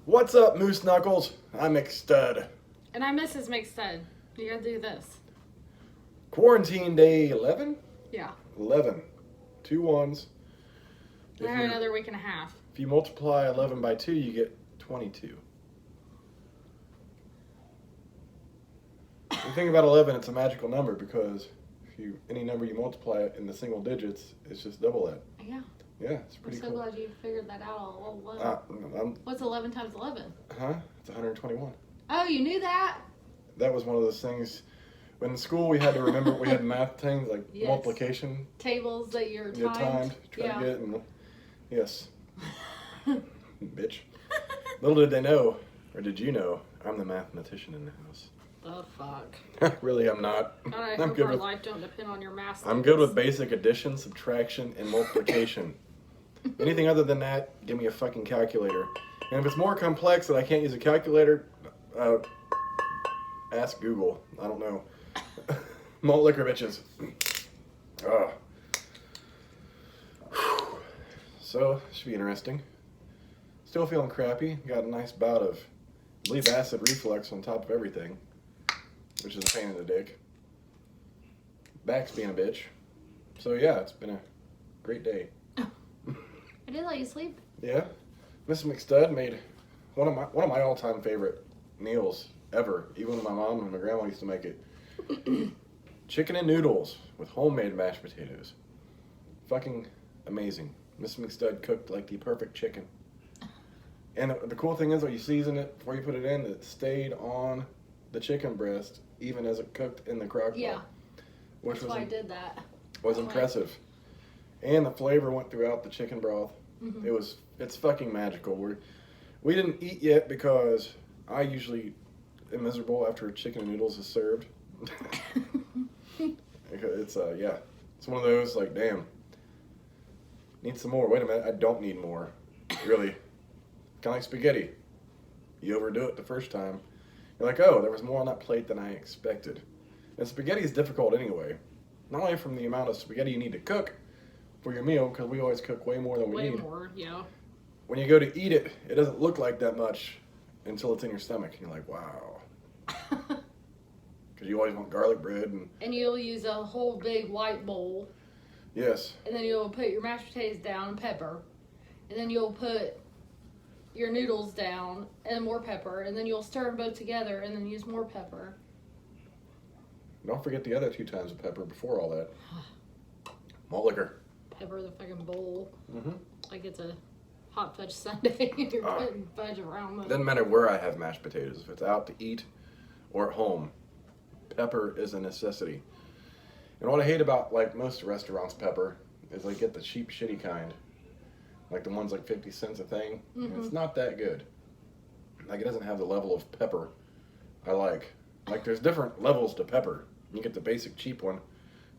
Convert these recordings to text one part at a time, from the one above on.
What's up, Moose Knuckles? I'm McStud. And I'm Mrs. McStud. You gotta do this. Quarantine day 11? Yeah. 11. 2 ones. I have another week and a half. If you multiply 11 by 2, you get 22. The thing about 11, it's a magical number because any number you multiply it in the single digits, it's just double that. Yeah. Yeah, it's pretty I'm so cool. glad you figured that out all along. What's 11 times 11? It's 121. Oh, you knew that? That was one of those things. When in school we had to remember, we had math things like Yes. multiplication. Tables that you're timed. You're timed. Try to get and yes. Bitch. Little did they know, or did you know, I'm the mathematician in the house. The fuck? Really, I'm not. God, I I'm hope good our with. life don't depend on your math. I'm good with basic addition, subtraction, and multiplication. Anything other than that, give me a fucking calculator. And if it's more complex that I can't use a calculator, ask Google. I don't know. Malt liquor bitches. Ah. So, should be interesting. Still feeling crappy. Got a nice bout of, I believe, acid reflux on top of everything, which is a pain in the dick. Back's being a bitch. So yeah, it's been a great day. I did let you sleep. Yeah, Mrs. McStud made one of my all-time favorite meals ever. Even when my mom and my grandma used to make it. Chicken and noodles with homemade mashed potatoes. Fucking amazing. Mrs. McStud cooked like the perfect chicken. And the cool thing is, when you season it before you put it in, it stayed on the chicken breast even as it cooked in the crock pot. Yeah. Which That's why I did that. was impressive. And the flavor went throughout the chicken broth. Mm-hmm. It's fucking magical. We didn't eat yet because I usually am miserable after chicken and noodles is served. It's it's one of those like, damn, need some more. Wait a minute, I don't need more. Really, kind of like spaghetti. You overdo it the first time. You're like, oh, there was more on that plate than I expected. And spaghetti is difficult anyway. Not only from the amount of spaghetti you need to cook for your meal, because we always cook way more than we need. Way more, yeah. When you go to eat it, it doesn't look like that much until it's in your stomach. And you're like, wow. Because you always want garlic bread. And you'll use a whole big white bowl. Yes. And then you'll put your mashed potatoes down and pepper. And then you'll put your noodles down and more pepper. And then you'll stir them both together and then use more pepper. Don't forget the other 2 times of pepper before all that. Malt liquor. Pepper the fucking bowl. Mm-hmm. Like it's a hot fudge sundae. You're putting fudge around them. Doesn't matter where I have mashed potatoes. If it's out to eat or at home, pepper is a necessity. And what I hate about like most restaurants' pepper is they get the cheap, shitty kind. Like the ones like 50 cents a thing. Mm-hmm. It's not that good. Like it doesn't have the level of pepper I like. Like there's different levels to pepper. You get the basic cheap one,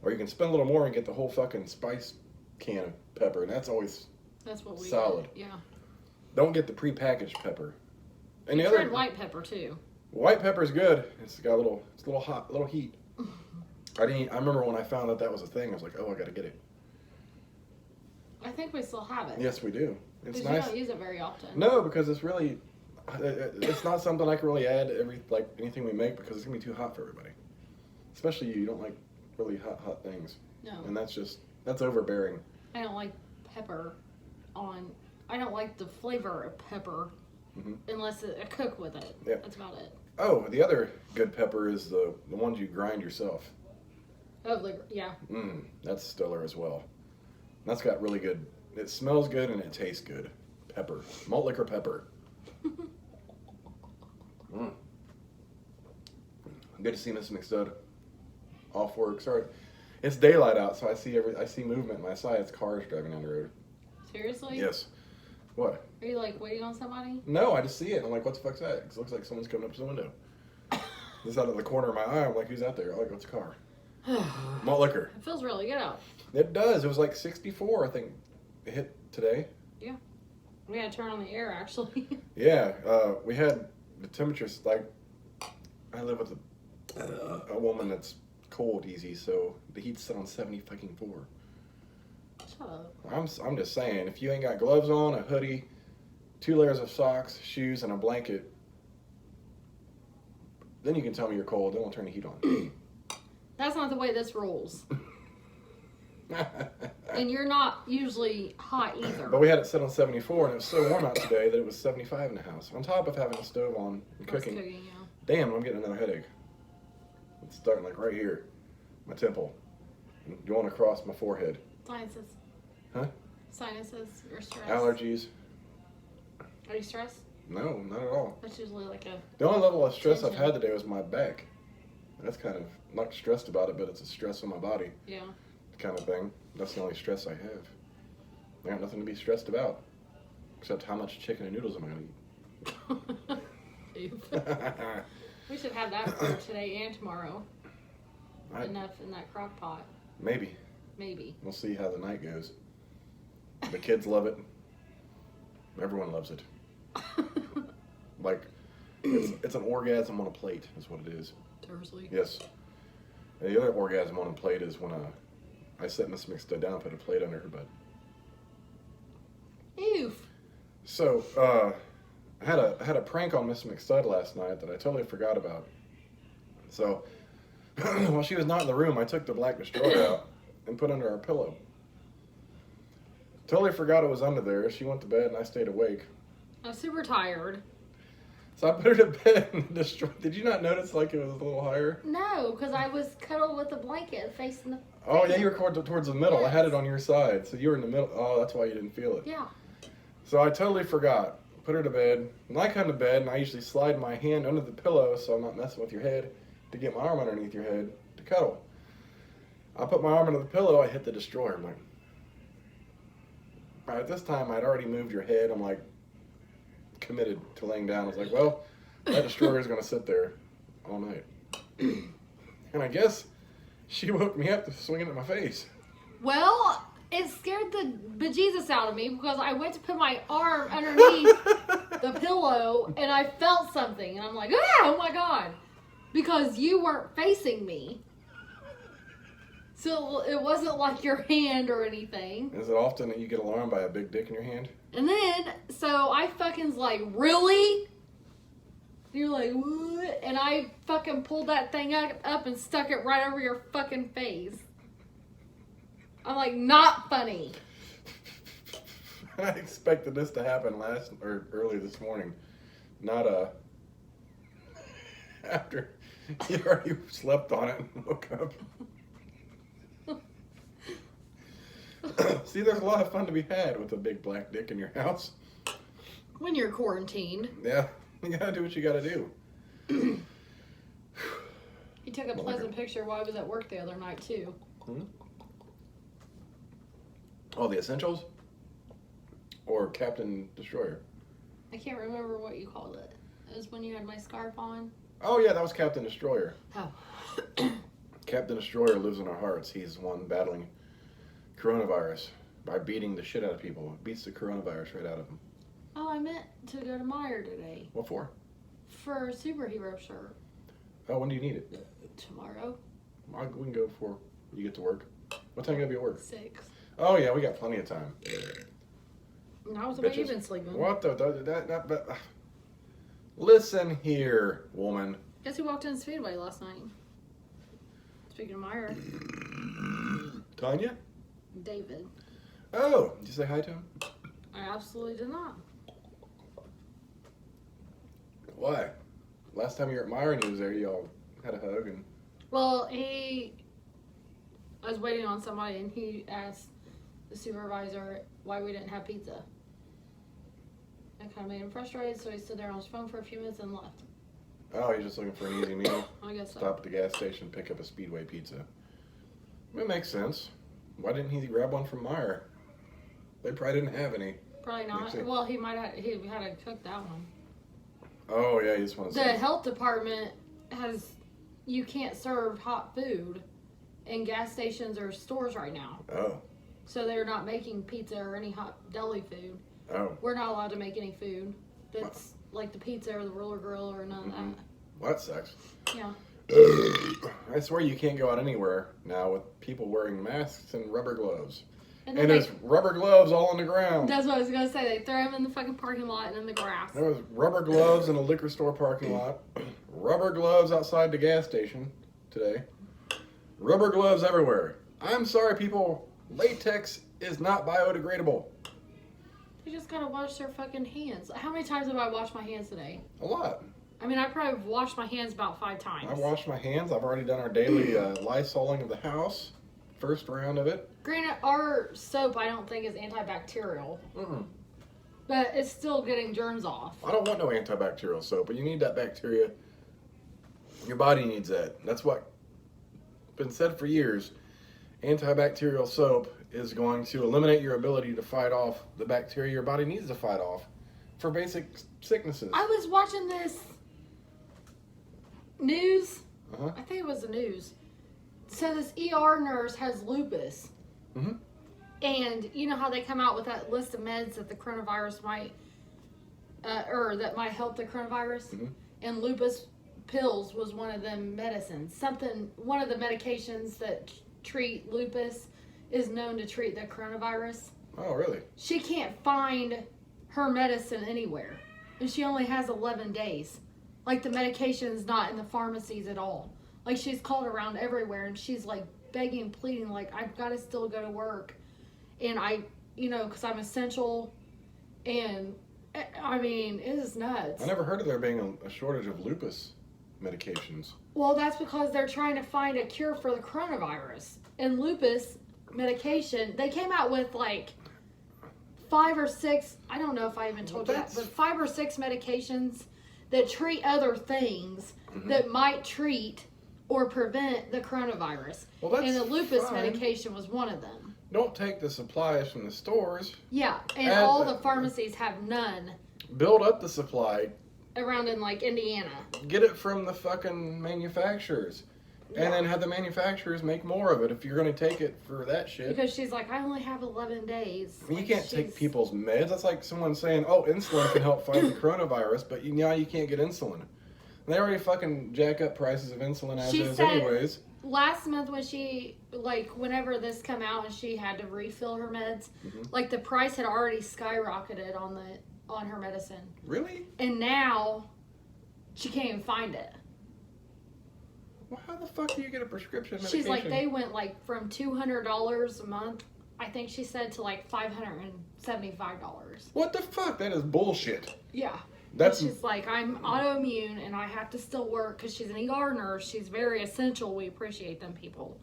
or you can spend a little more and get the whole fucking spice can of pepper, and that's always what we solid. did. Yeah. Don't get the prepackaged pepper. And You the other tried white pepper too. white pepper's good. It's got a little hot, little heat. I remember when I found out that was a thing. I was like, oh, I gotta get it. I think we still have it. Yes, we do. It's Because nice. you don't use it very often. No, because it's really, it's not something I can really add to anything we make because it's gonna be too hot for everybody. Especially you don't like really hot things. No. And that's overbearing. I don't like pepper I don't like the flavor of pepper unless I cook with it. Yeah. That's about it. Oh, the other good pepper is the ones you grind yourself. Oh, yeah. That's stellar as well. That's got really good. It smells good and it tastes good. Pepper, malt liquor pepper. Good to see Miss McStud. Off work. Sorry, it's daylight out, so I see movement in my side. It's cars driving down the road. Seriously? Yes. What? Are you like waiting on somebody? No, I just see it. I'm like, what the fuck's that? It looks like someone's coming up to the window. Just out of the corner of my eye, I'm like, who's out there? I'm like, what's a car? Malt liquor. It feels really good out. It does. It was like 64, I think. It hit today. Yeah. We had to turn on the air, actually. Yeah. We had the temperatures, like, I live with a woman that's cold easy, so the heat's set on 70 fucking 4. Shut up. I'm just saying, if you ain't got gloves on, a hoodie, 2 layers of socks, shoes, and a blanket, then you can tell me you're cold. Then we'll turn the heat on. That's not the way this rolls. And you're not usually hot either. But we had it set on 74, and it was so warm out today that it was 75 in the house. On top of having a stove on and cooking. Yeah. Damn, I'm getting another headache. It's starting like right here, my temple, and going across my forehead. Sinuses. Huh? Sinuses. You're stressed. Allergies. Are you stressed? No, not at all. That's usually like a... The only level of stress I've Tension. had today was my back. That's kind of, I'm not stressed about it, but it's a stress on my body Yeah. kind of thing. That's the only stress I have. I got nothing to be stressed about, except how much chicken and noodles am I going to eat. We should have that for today and tomorrow. I- Enough in that crock pot. Maybe. Maybe. We'll see how the night goes. The kids love it. Everyone loves it. Like, it's an orgasm on a plate, is what it is. Seriously. Yes. And the other orgasm on a plate is when I set Miss McStud down and put a plate under her butt. Oof. So, I had a prank on Miss McStud last night that I totally forgot about. So, while she was not in the room, I took the black destroyer out and put it under our pillow. Totally forgot it was under there. She went to bed and I stayed awake. I'm super tired. So I put her to bed and destroyed. Did you not notice like it was a little higher? No, because I was cuddled with the blanket facing the... Oh yeah, you were towards the middle. I had Yes. it on your side, so you were in the middle. Oh, that's why you didn't feel it. Yeah. So I totally forgot. Put her to bed. When I come to bed, and I usually slide my hand under the pillow so I'm not messing with your head, to get my arm underneath your head to cuddle. I put my arm under the pillow. I hit the destroyer. I'm like, at this time I'd already moved your head. I'm like committed to laying down. I was like, well, that destroyer is gonna sit there all night. And I guess she woke me up to swinging at my face. Well, it scared the bejesus out of me because I went to put my arm underneath the pillow and I felt something. And I'm like, ah, oh my God. Because you weren't facing me. So it wasn't like your hand or anything. Is it often that you get alarmed by a big dick in your hand? And then, so I fucking's like, really? You're like, what? And I fucking pulled that thing up and stuck it right over your fucking face. I'm like, not funny. I expected this to happen early this morning, not after you already slept on it and woke up. See, there's a lot of fun to be had with a big black dick in your house. When you're quarantined. Yeah, you gotta do what you gotta do. He took a pleasant picture while I was at work the other night, too. Oh, the Essentials? Or Captain Destroyer? I can't remember what you called it. It was when you had my scarf on. Oh, yeah, that was Captain Destroyer. Oh. Captain Destroyer lives in our hearts. He's the one battling coronavirus by beating the shit out of people. Beats the coronavirus right out of them. Oh, I meant to go to Meijer today. What for? For a superhero shirt. Oh, when do you need it? Tomorrow. We can go before you get to work. What time you gotta be at work? 6. Oh, yeah, we got plenty of time. And I was about Bitches. you've been sleeping. What the? Listen here, woman. Guess who walked in Speedway last night? Speaking of Meijer, Tanya? David. Oh, did you say hi to him? I absolutely did not. Why? Last time you were at Myron, he was there. Y'all had a hug and. Well, I was waiting on somebody and he asked the supervisor why we didn't have pizza. I kind of made him frustrated, so he stood there on his phone for a few minutes and left. Oh, he's just looking for an easy meal. I guess so. Stop at the gas station, pick up a Speedway pizza. It makes sense. Why didn't he grab one from Meyer? They probably didn't have any. Probably not. Makes sense. Well, he had to cook that one. Oh yeah, he just wants The to. health department you can't serve hot food in gas stations or stores right now. Oh, So they're not making pizza or any hot deli food. oh. We're not allowed to make any food that's like the pizza or the roller grill or none of that. Well, that sucks. Yeah. I swear you can't go out anywhere now with people wearing masks and rubber gloves. And And then there's rubber gloves all on the ground. that's what I was gonna say. They throw them in the fucking parking lot and in the grass. There was rubber gloves in a liquor store parking lot. Rubber gloves outside the gas station today. Rubber gloves everywhere. I'm sorry, people. Latex is not biodegradable. You just gotta wash their fucking hands. How many times have I washed my hands today? A lot. I mean, I probably have washed my hands about 5 times. I've washed my hands. I've already done our daily Lysoling of the house. First round of it. Granted, our soap I don't think is antibacterial, but it's still getting germs off. I don't want no antibacterial soap, but you need that bacteria. Your body needs that. That's what been said for years. Antibacterial soap is going to eliminate your ability to fight off the bacteria your body needs to fight off for basic sicknesses. I was watching this news. Uh-huh. I think it was the news. So this ER nurse has lupus. Mm-hmm. And you know how they come out with that list of meds that the coronavirus might, or that might help the coronavirus? Mhm. And lupus pills was one of them medicines. One of the medications that treat lupus is known to treat the coronavirus. Oh, really? She can't find her medicine anywhere. And she only has 11 days. Like the medication's not in the pharmacies at all. Like she's called around everywhere and she's like begging, pleading, like I've got to still go to work. And because I'm essential. And I mean, it is nuts. I never heard of there being a shortage of lupus medications. Well, that's because they're trying to find a cure for the coronavirus. And lupus medication, they came out with like 5 or 6, I don't know if I even told you that, but 5 or 6 medications that treat other things that might treat or prevent the coronavirus. Well, that's and the lupus fine. medication was one of them. Don't take the supplies from the stores. Yeah, and And- all the pharmacies have none Build up the supply. around in like Indiana. Get it from the fucking manufacturers. And then have the manufacturers make more of it if you're going to take it for that shit. Because she's like, I only have 11 days. I mean, you Like, can't take she's- people's meds. That's like someone saying, oh, insulin can help fight the coronavirus, but now you can't get insulin. And they already fucking jack up prices of insulin as She is said- anyways. Last month when she, like, whenever this come out and she had to refill her meds, like, the price had already skyrocketed on her medicine. Really? And now, she can't even find it. Well, how the fuck do you get a prescription medication? She's like, they went, like, from $200 a month, I think she said, to, like, $575. What the fuck? That is bullshit. Yeah. That's She's like, I'm autoimmune and I have to still work because she's an ER nurse. She's very essential. We appreciate them people.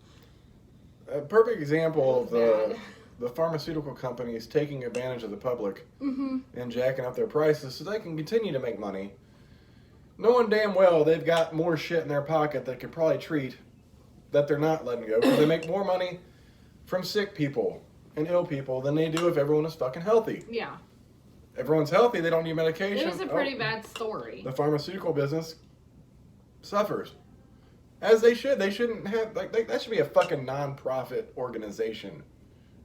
a perfect example of Bad. the pharmaceutical companies taking advantage of the public and jacking up their prices so they can continue to make money. Knowing damn well they've got more shit in their pocket that could probably treat that they're not letting go because they make more money from sick people and ill people than they do if everyone is fucking healthy. Yeah. Everyone's healthy, they don't need medication. It was a pretty bad story. The pharmaceutical business suffers. As they should. They shouldn't have, that should be a fucking non-profit organization.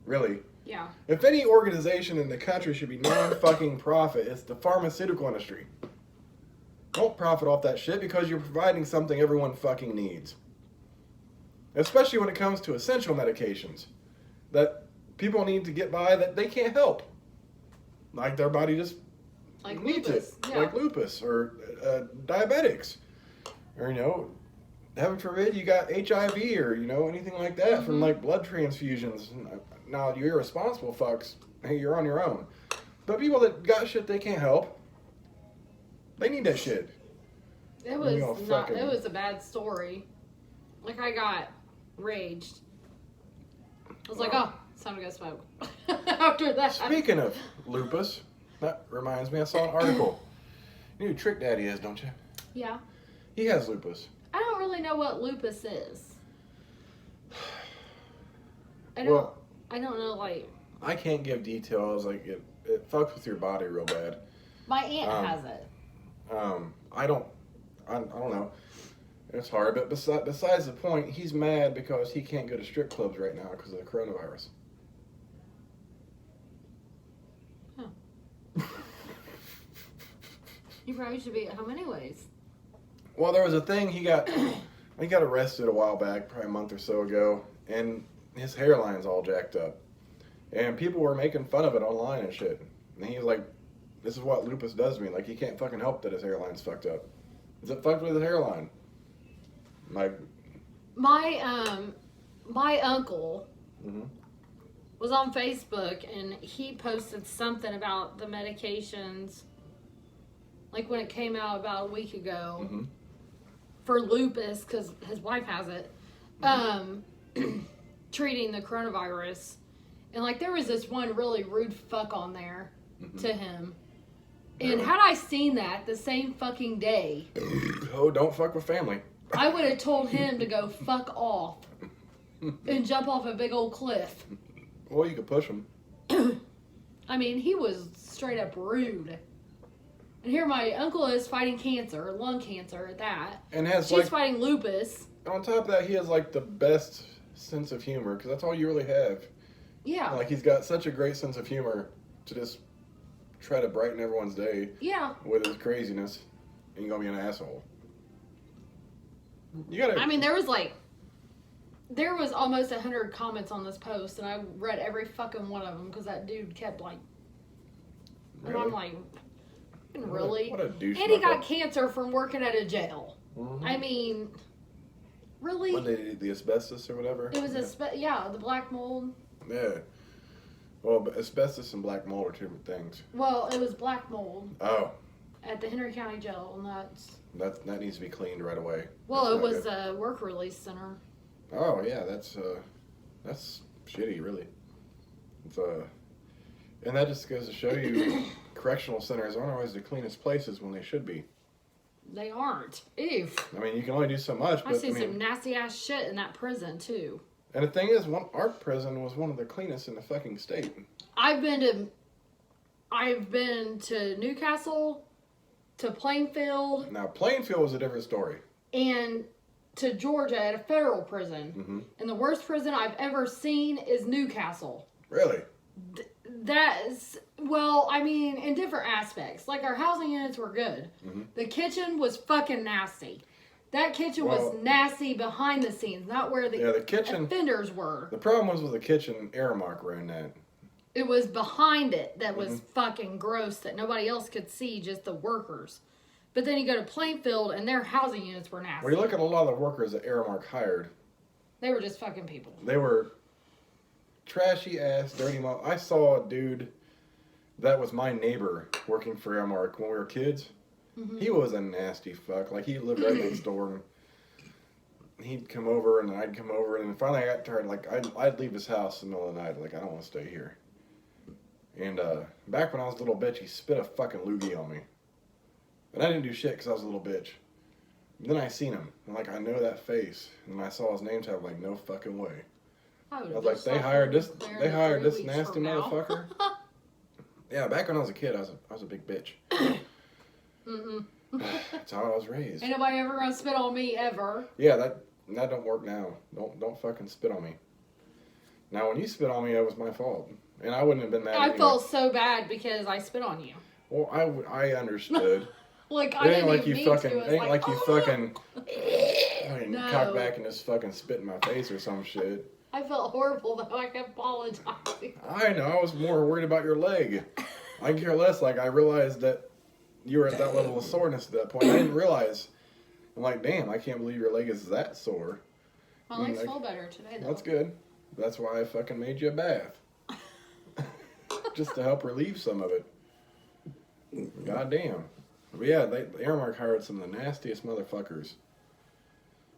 Really. Yeah. If any organization in the country should be non-fucking profit, it's the pharmaceutical industry. Don't profit off that shit because you're providing something everyone fucking needs. Especially when it comes to essential medications that people need to get by that they can't help. Like their body just Like needs lupus. it. Yeah. Like lupus or diabetics. Or, heaven forbid you got HIV or, anything like that from like blood transfusions. Now, you irresponsible fucks, hey, you're on your own. But people that got shit they can't help, they need that shit. It was You know, not. fucking- It was a bad story. Like I got raged. I was like, oh, it's time to go smoke. After that. Speaking of lupus, that reminds me, I saw an article. You know who Trick Daddy is, don't you? Yeah. He has lupus. I don't really know what lupus is. I Well- don't know. Like I can't give details. Like it fucks with your body real bad. my aunt has it. I don't know. It's hard, but besides the point, he's mad because he can't go to strip clubs right now because of the coronavirus. You probably should be at home anyways. Well, there was a thing he got arrested a while back, probably a month or so ago, and his hairline's all jacked up. And people were making fun of it online and shit. And he's like, this is what lupus does to me. Like, he can't fucking help that his hairline's fucked up. Is it fucked with his hairline? Like, my uncle mhm. was on Facebook and he posted something about the medications, like when it came out about a week ago Mhm. for lupus, because his wife has it, treating the coronavirus. And like there was this one really rude fuck on there to him. And Really? had I seen that the same fucking day, Oh, don't fuck with family. I would have told him to go fuck off and jump off a big old cliff. Well, you could push him. I mean, he was straight up rude. And here my uncle is fighting cancer, lung cancer at that. And has She's like, fighting lupus. on top of that, he has like the best sense of humor, because that's all you really have. Yeah. Like, he's got such a great sense of humor to just try to brighten everyone's day Yeah. with his craziness, and you're gonna be an asshole. You gotta. I mean, there was almost 100 comments on this post, and I read every fucking one of them because that dude kept like, and I'm like, really? What a douche. And he got cancer from working at a jail. Mhm. I mean, really? When they did the asbestos or whatever. It was the black mold. Yeah. Well, but asbestos and black mold are two different things. Well, it was black mold Oh, at the Henry County Jail, and that needs to be cleaned right away. well, That's it not was good. a work release center. Oh yeah, that's shitty, really. It's and that just goes to show you, correctional centers aren't always the cleanest places when they should be. They aren't. Ew. I mean, you can only do so much, I but see some nasty ass shit in that prison too. and the thing is, our prison was one of the cleanest in the fucking state. I've been to Newcastle, to Plainfield, Now, Plainfield was a different story. and to Georgia at a federal prison. Mm-hmm. And the worst prison I've ever seen is Newcastle. Really? That's, well, I mean, in different aspects. Like, our housing units were good. Mhm. The kitchen was fucking nasty. That kitchen Well- was nasty behind the scenes, not where the Yeah, the kitchen. offenders were. The problem was with the kitchen. Aramark ran that. It was behind it that was Mhm. fucking gross that nobody else could see, just the workers. But then you go to Plainfield and their housing units were nasty. When you look at a lot of the workers that Aramark hired, They were just fucking people. they were trashy ass, dirty mouth. I saw a dude that was my neighbor working for Aramark when we were kids. Mm-hmm. He was a nasty fuck. Like, he lived right next door. And he'd come over and I'd come over, and finally I got tired. Like, I'd leave his house in the middle of the night. Like, I don't want to stay here. And back when I was a little bitch, he spit a fucking loogie on me. And I didn't do shit because I was a little bitch. Then I seen him, and like, I know that face. And I saw his name tag, like, no fucking way. I I was like, they hired this nasty from now. motherfucker. Yeah, back when I was a kid, I was a big bitch. Mm-mm. That's how I was raised. Ain't nobody ever gonna spit on me ever. Yeah, that don't work now. Don't fucking spit on me. Now, when you spit on me, that was my fault, and I wouldn't have been mad. I anyway. felt so bad because I spit on you. Well, I understood. Like, It I ain't didn't like even you mean fucking. to. It It's ain't like you oh, fucking. I mean, No. cock back and just fucking spit in my face or some shit. I felt horrible though. I apologize. I know. I was more worried about your leg. I can care less. Like, I realized that you were at that level of soreness at that point. I didn't realize. I'm like, damn, I can't believe your leg is that sore. My legs like, feel better today though. That's good. That's why I fucking made you a bath. Just to help relieve some of it. God damn. But yeah, Aramark hired some of the nastiest motherfuckers.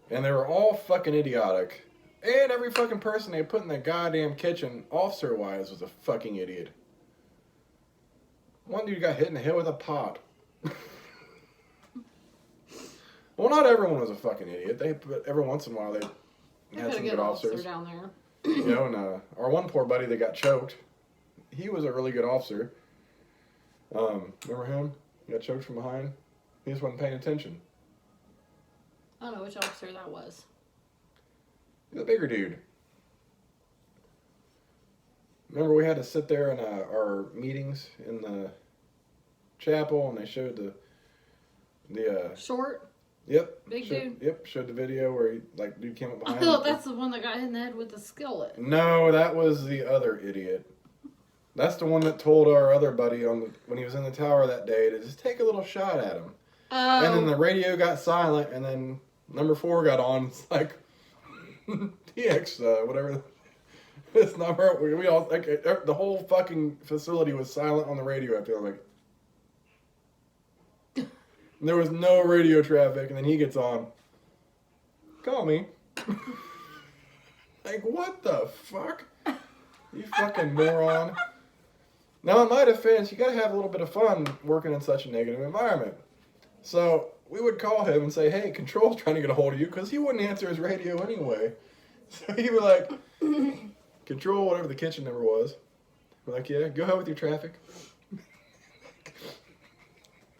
And they were all fucking idiotic. And every fucking person they put in that goddamn kitchen, officer-wise, was a fucking idiot. One dude got hit in the head with a pot. Well, not everyone was a fucking idiot. But every once in a while, They had put a some good good officer officers. down there. You know, and our one poor buddy that got choked, he was a really good officer. Remember him? He got choked from behind. He just wasn't paying attention. I don't know which officer that was. He's a bigger dude. Remember, we had to sit there in our meetings in the chapel, and they showed the Short? yep, Big showed, dude? Yep, showed the video where he, like, dude came up I behind thought him. that's the one that got hit in the head with the skillet. No, that was the other idiot. That's the one that told our other buddy when he was in the tower that day to just take a little shot at him. Oh. And then the radio got silent, and then number 4 got on. It's like, TX, whatever. It's number. We all like the whole fucking facility was silent on the radio after. I'm like, there was no radio traffic, and then he gets on. Call me. Like, what the fuck? You fucking moron. Now, in my defense, you gotta have a little bit of fun working in such a negative environment. So, we would call him and say, hey, Control's trying to get a hold of you, because he wouldn't answer his radio anyway. So he'd be like, Control, whatever the kitchen number was. We're like, yeah, go ahead with your traffic.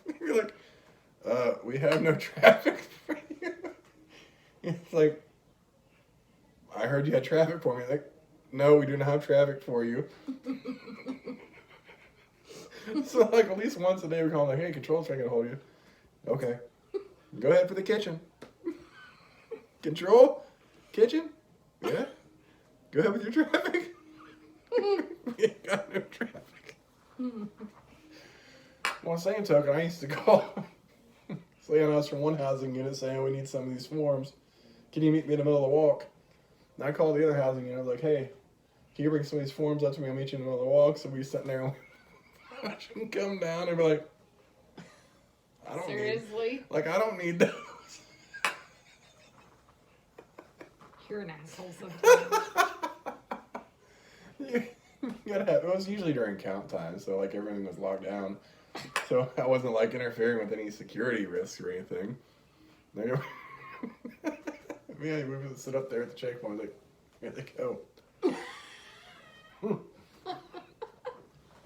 He'd be like, we have no traffic for you. It's like, I heard you had traffic for me. Like, no, we do not have traffic for you. So, like, at least once a day we call him, like, hey, Control's trying to get a hold of you. Okay. Go ahead for the kitchen. Control? Kitchen? Yeah? Go ahead with your traffic. We ain't got no traffic. Well, same token, I used to call saying I was from one housing unit saying we need some of these forms. Can you meet me in the middle of the walk? And I called the other housing unit. I was like, hey, can you bring some of these forms up to me? I'll meet you in the middle of the walk. So we sitting there and watch them come down and be like, I don't Seriously? I don't need those. You're an asshole sometimes. You gotta have, it was usually during count time, so like everything was locked down. So I wasn't like interfering with any security risks or anything. Yeah, we would sit up there at the checkpoint like, here they go.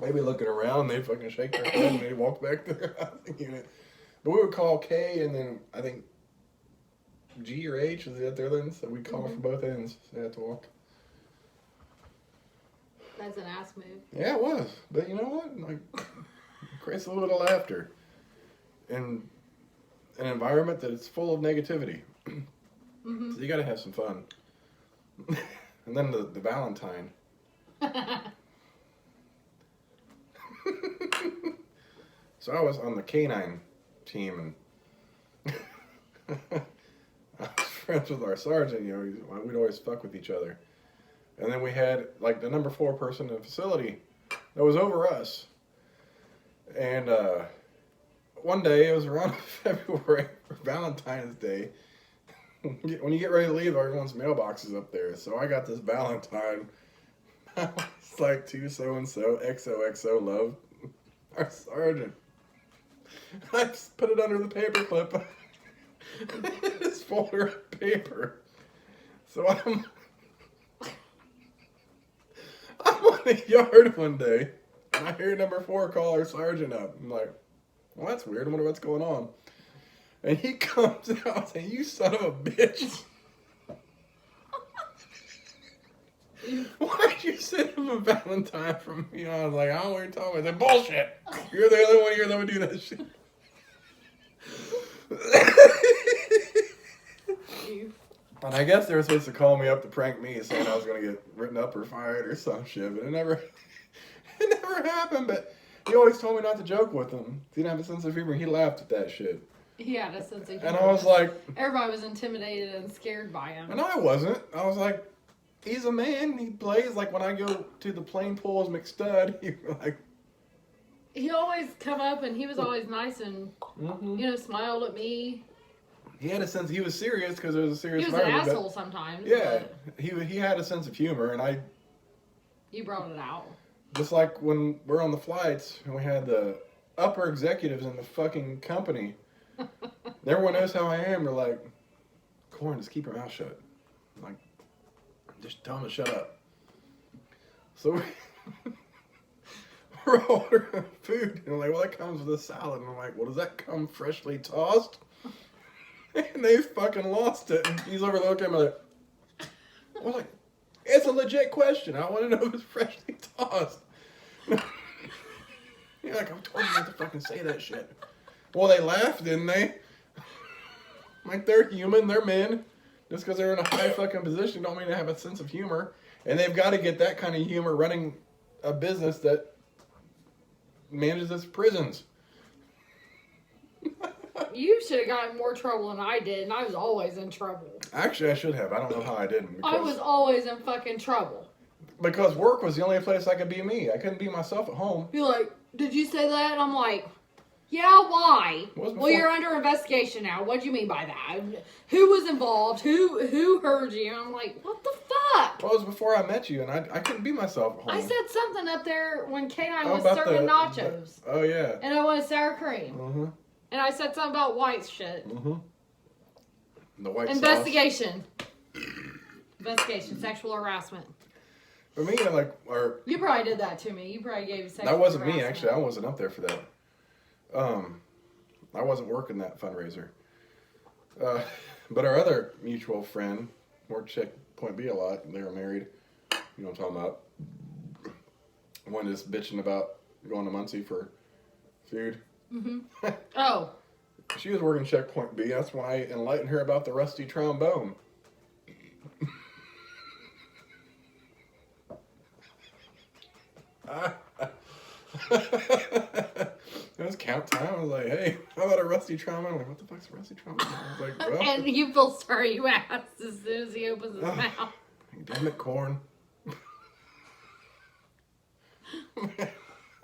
Maybe looking around, they fucking shake their head and they walk back to their housing unit. But we would call K and then I think G or H is at the other end, so we'd call from both ends. So they had to walk. That's an ass move. Yeah, it was. But you know what? Like, creates a little bit of laughter in an environment that is full of negativity. Mm-hmm. So you got to have some fun. And then the Valentine. So I was on the canine team, and I was friends with our sergeant. You know, we'd always fuck with each other. And then we had like the number 4 person in the facility that was over us. And one day, it was around February for Valentine's Day. When you get ready to leave, everyone's mailbox is up there. So I got this Valentine. It's like to so-and-so, XOXO love, our sergeant. I just put it under the paper clip. This folder of paper. So I'm on the yard one day, and I hear number 4 call our sergeant up. I'm like, well, that's weird. I wonder what's going on. And he comes out saying, you son of a bitch. Why'd you send him a Valentine from me? I was like, I don't know what you're talking about. I said, bullshit. You're the only one here that would do that shit. And I guess they were supposed to call me up to prank me, saying I was going to get written up or fired or some shit, but it never happened. But he always told me not to joke with him. He didn't have a sense of humor. He laughed at that shit. He had a sense of humor. And I was like... Everybody was intimidated and scared by him. And I wasn't. I was like, he's a man. He plays. Like, when I go to the Plain Pools McStud, he always come up and he was always nice and, smiled at me. He had a sense, he was serious because it was a serious He was an asshole sometimes. Yeah, he had a sense of humor, and you brought it out. Just like when we're on the flights and we had the upper executives in the fucking company. Everyone knows how I am. They're like, Corin, just keep your mouth shut. I'm like, just tell him to shut up. So we're ordering food, and I'm like, well, that comes with a salad. And I'm like, well, does that come freshly tossed? And they fucking lost it. And he's over looking at me like, well, like, it's a legit question. I want to know if it's freshly tossed. You're like, I'm told you not to fucking say that shit. Well, they laughed, didn't they? Like, they're human, they're men. Just because they're in a high fucking position don't mean they have a sense of humor. And they've got to get that kind of humor running a business that manages prisons. You should have gotten more trouble than I did, and I was always in trouble. Actually, I should have. I don't know how I didn't. I was always in fucking trouble. Because work was the only place I could be me. I couldn't be myself at home. You're like, did you say that? And I'm like, yeah, why? Well, you're under investigation now. What do you mean by that? Who was involved? Who heard you? And I'm like, what the fuck? Well, it was before I met you, and I couldn't be myself at home. I said something up there when K9 was serving nachos. Oh, yeah. And I wanted sour cream. Mm-hmm. And I said something about white shit. Mm-hmm. The white Investigation. Investigation. Sexual harassment. For me, You probably did that to me. You probably gave sexual that wasn't harassment. me, actually. I wasn't up there for that. I wasn't working that fundraiser. But our other mutual friend worked Checkpoint B a lot. They were married. You know what I'm talking about. One just bitching about going to Muncie for food. Mm-hmm. Oh. She was working Checkpoint B. That's when I enlightened her about the rusty trombone. It was count time. I was like, hey, how about a rusty trombone? I'm like, what the fuck's a rusty trombone? I was like, well. And you feel sorry you asked as soon as he opens his mouth. Damn it, corn.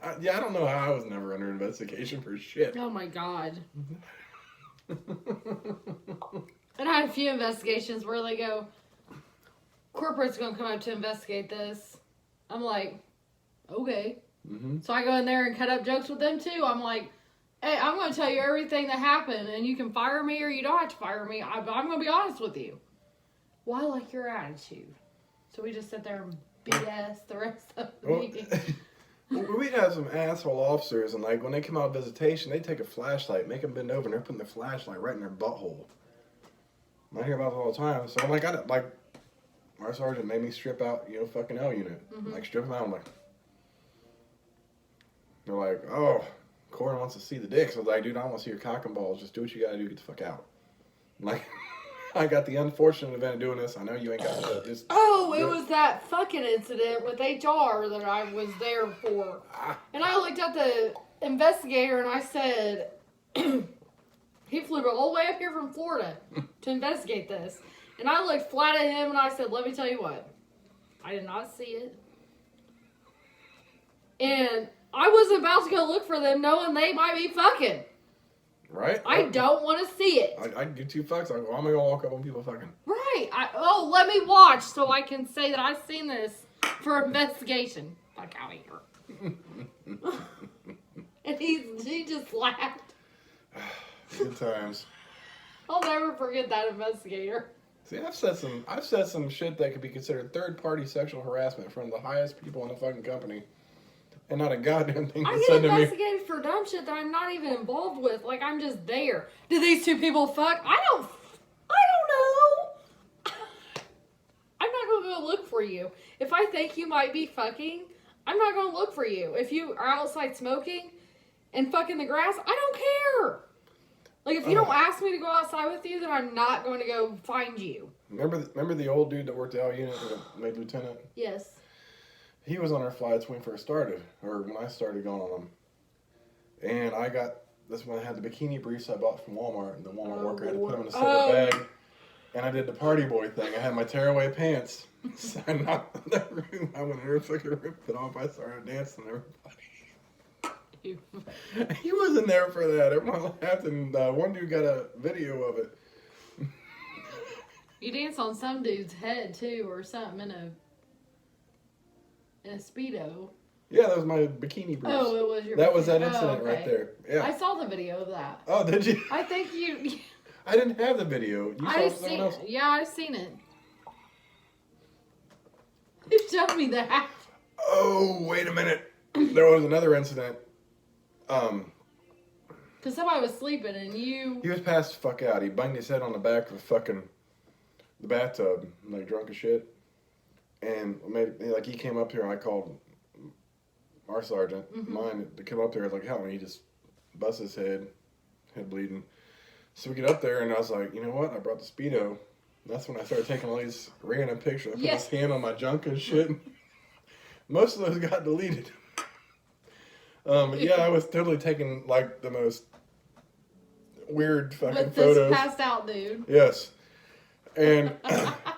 I don't know how I was never under investigation for shit. Oh my god. And I had a few investigations where they go, corporate's gonna come out to investigate this. I'm like, okay. Mm-hmm. So I go in there and cut up jokes with them too. I'm like, hey, I'm gonna tell you everything that happened, and you can fire me or you don't have to fire me. I'm gonna be honest with you. Well, I like your attitude. So we just sit there and BS the rest of the meeting. We'd have some asshole officers, and like when they come out of visitation, they take a flashlight, make them bend over, and they're putting the flashlight right in their butthole. I hear about it all the time. So I'm like, our sergeant made me strip out, fucking L unit. Mm-hmm. Like strip them out. I'm like, they're like, oh, Corin wants to see the dick. So I was like, dude, I don't want to see your cock and balls. Just do what you gotta do, get the fuck out. Like, I got the unfortunate event of doing this. I know you ain't got to just. Oh, it was that fucking incident with HR that I was there for. And I looked at the investigator and I said, he flew all the way up here from Florida to investigate this. And I looked flat at him and I said, let me tell you what. I did not see it. And I was about to go look for them knowing they might be fucking. Right? I don't want to see it. I give two fucks. I'm gonna walk up on people fucking. Right. Let me watch so I can say that I've seen this for investigation. Fuck out of here. And he just laughed. Good times. I'll never forget that investigator. See, I've said some shit that could be considered third-party sexual harassment from the highest people in the fucking company, and not a goddamn thing I to get say to me. investigated for dumb shit that I'm not even involved with. Like, I'm just there. Did these two people fuck? I don't know. I'm not gonna go look for you. If I think you might be fucking, I'm not gonna look for you. If you are outside smoking and fucking the grass, I don't care. Like, if you don't ask me to go outside with you, then I'm not going to go find you. Remember the old dude that worked the L unit that made lieutenant? Yes. He was on our flights when we first started, or when I started going on them. And that's when I had the bikini briefs I bought from Walmart, and the Walmart worker had to put them in a separate bag. And I did the party boy thing. I had my tearaway pants. So I knocked on that room. I went in there, fucking ripped it off. I started dancing everybody. He wasn't there for that. Everyone laughed, and one dude got a video of it. You dance on some dude's head too, or something in a Speedo. Yeah, that was my bikini briefs. Oh, it was your. That was that incident okay. right there. Yeah. I saw the video of that. Oh, did you? I think you. I didn't have the video. You saw I've someone seen. else? Yeah, I've seen it. You showed me that. Oh, wait a minute. There was another incident. Because somebody was sleeping and you. He was passed the fuck out. He banged his head on the back of the bathtub, like drunk as shit. And he came up here and I called our sergeant, mine, to come up there. I was like, help me. He just bust his head bleeding. So we get up there and I was like, you know what? I brought the Speedo. And that's when I started taking all these random pictures. I put his hand on my junk and shit. Most of those got deleted. Yeah, I was totally taking like the most weird fucking With this photos. passed out dude. Yes. And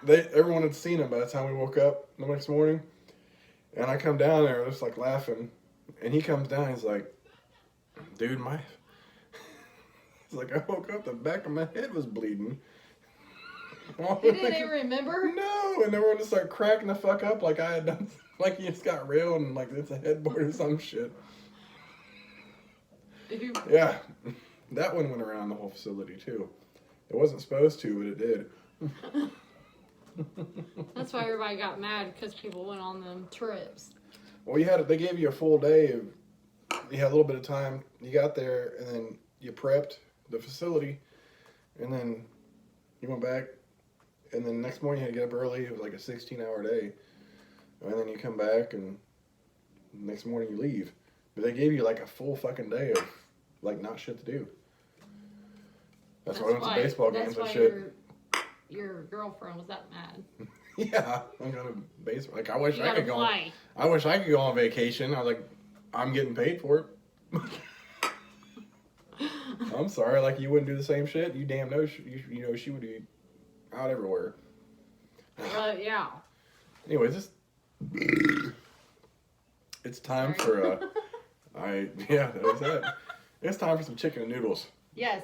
everyone had seen him by the time we woke up the next morning. And I come down there, just like laughing. And he comes down, he's like, dude, he's like, I woke up, the back of my head was bleeding. He didn't even remember? No, and everyone just started cracking the fuck up like I had done, like he just got real and like it's a headboard or some shit. Yeah, that one went around the whole facility too. It wasn't supposed to, but it did. That's why everybody got mad, because people went on them trips. Well, they gave you a full day. You had a little bit of time. You got there, and then you prepped the facility, and then you went back, and then the next morning you had to get up early. It was like a 16-hour day, and then you come back, and the next morning you leave. But they gave you like a full fucking day of like not shit to do. That's why I went to baseball games and shit. Your girlfriend was that mad. Yeah, I'm going to baseball. Like I wish I could go. Play. I wish I could go on vacation. I was like, I'm getting paid for it. I'm sorry, like you wouldn't do the same shit. You damn know, you know she would be out everywhere. Yeah. Anyways, it's time for that was it. It's time for some chicken and noodles. Yes.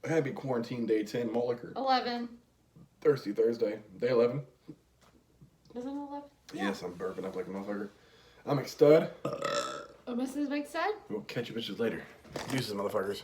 I had to be quarantine day 10, Mulliker. 11. Thirsty Thursday, day 11. Isn't it 11? Yes, I'm burping up like a motherfucker. I'm McStud. Mrs. McStud? We'll catch you bitches later. Deuces, motherfuckers.